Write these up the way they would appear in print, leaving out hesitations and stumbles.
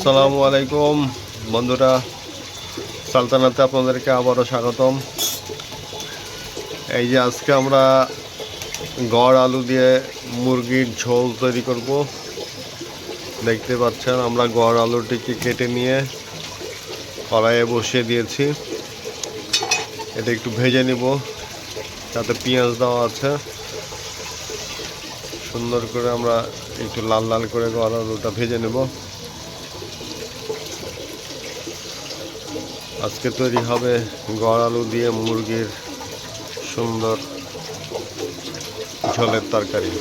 আসসালামু আলাইকুম বন্ধুরা, সালতানাতে আপনাদেরকে আবারও স্বাগতম। এই যে আজকে আমরা গড় আলু দিয়ে মুরগির ঝোল তৈরি করব। দেখতে পাচ্ছেন আমরা গড় আলুটিকে কেটে নিয়ে কড়াইয়ে বসিয়ে দিয়েছি। এটা একটু ভেজে নিব, তাতে পেঁয়াজ দেওয়া আছে। সুন্দর করে আমরা একটু লাল লাল করে গড় আলুটা ভেজে নেব। আজকে তৈরি হবে গড় আলু দিয়ে মুরগির সুন্দর ঝোলের তরকারি।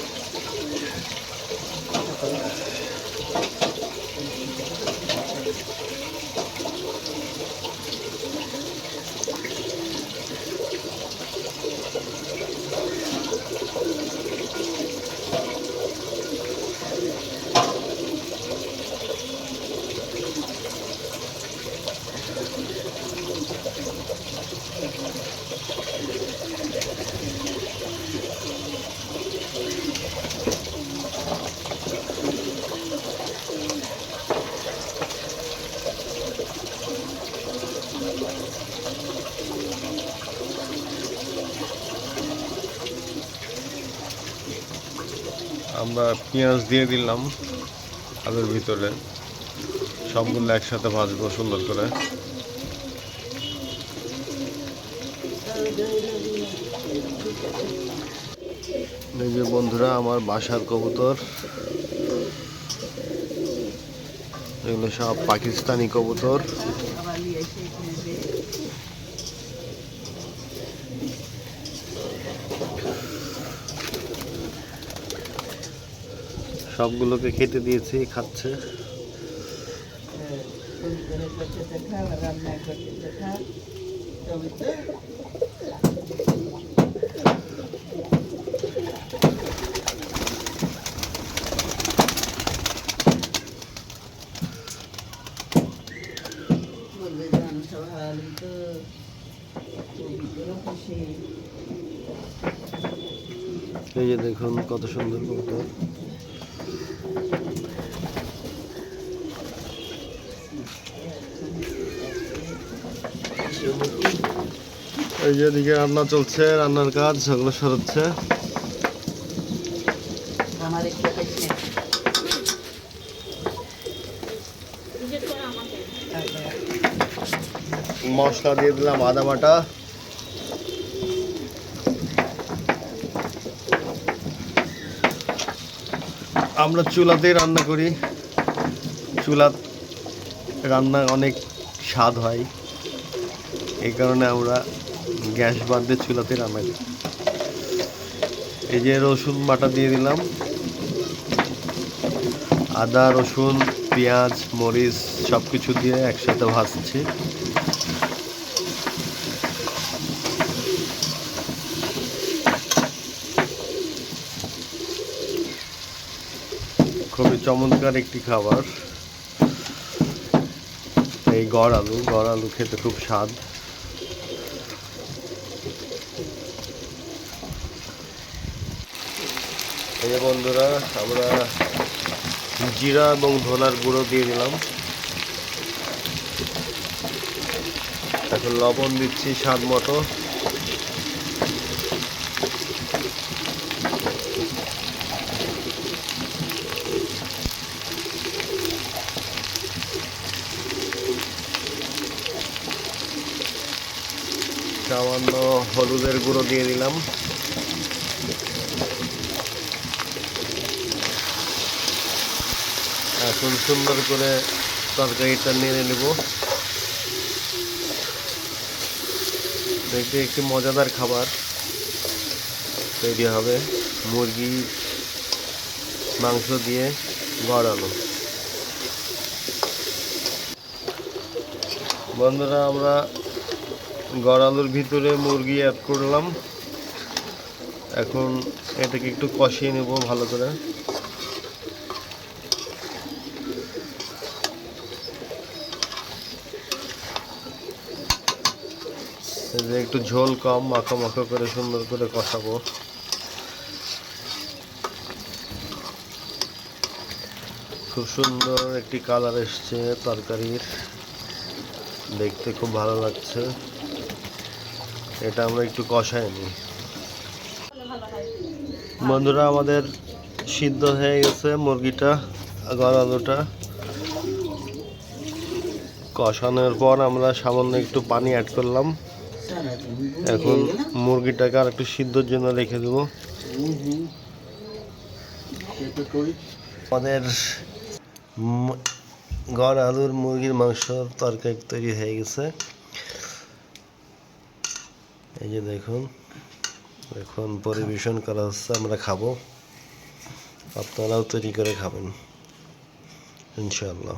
আমরা পেঁয়াজ দিয়ে দিলাম আলুর ভিতরে, সবগুলো একসাথে ভাজবো সুন্দর করে। এই যে বন্ধুরা, আমার বাসার কবুতর, এগুলো সব পাকিস্তানি কবুতর। সবগুলোকে খেতে দিয়েছি, খাচ্ছে। এই যে দেখুন কত সুন্দর কবুতর। এই যে এদিকে রান্না চলছে, রান্নার কাজ, সেগুলো সরাচ্ছে। মশলা দিয়ে দিলাম আদা বাটা, আমরা চুলাতেই রান্না করি। চুলার রান্না অনেক স্বাদ হয়, এই কারণে আমরা গ্যাস বাদ দিয়ে চুলাতে রান্না করি। এই যে রসুন বাটা দিয়ে দিলাম, আদা রসুন পেঁয়াজ মরিচ সব কিছু দিয়ে একসাথে ভাজছি। খুবই চমৎকার একটি খাবার এই গড় আলু। গড় আলু খেতে খুব স্বাদ। এই যে বন্ধুরা, আমরা জিরা এবং ধনার গুঁড়ো দিয়ে দিলাম। এখন লবণ দিচ্ছি স্বাদ মতো। সামান্য হলুদের গুঁড়ো দিয়ে দিলাম। এখন সুন্দর করে তরকারিটা নেড়ে নেব। দেখতে একটি মজাদার খাবার তৈরি হবে, মুরগি মাংস দিয়ে গড় আলু। বন্ধুরা, আমরা গড় আলুর ভিতরে মুরগি অ্যাড করলাম। এখন এটাকে একটু কষিয়ে নেব ভালো করে। একটু ঝোল কম, মাখো মাখো করে সুন্দর করে কষাবো। খুব সুন্দর একটি কালার এসছে তরকারির, দেখতে খুব ভালো লাগছে। এটা আমরা একটু কষায় নিই। বন্ধুরা, আমাদের সিদ্ধ হয়ে গেছে মুরগিটা, গড় আলুটা। কষানোর পর আমরা সামান্য একটু পানি অ্যাড করলাম। এখন মুরগিটাকে আর একটু সিদ্ধর জন্য রেখে দেবো। আমাদের গড় আলুর মুরগির মাংসর তরকারি তৈরি হয়ে গেছে। এই যে দেখুন, এখন পরিবেশন করা হচ্ছে, আমরা খাবো। আপনারাও তৈরি করে খাবেন ইনশাআল্লাহ।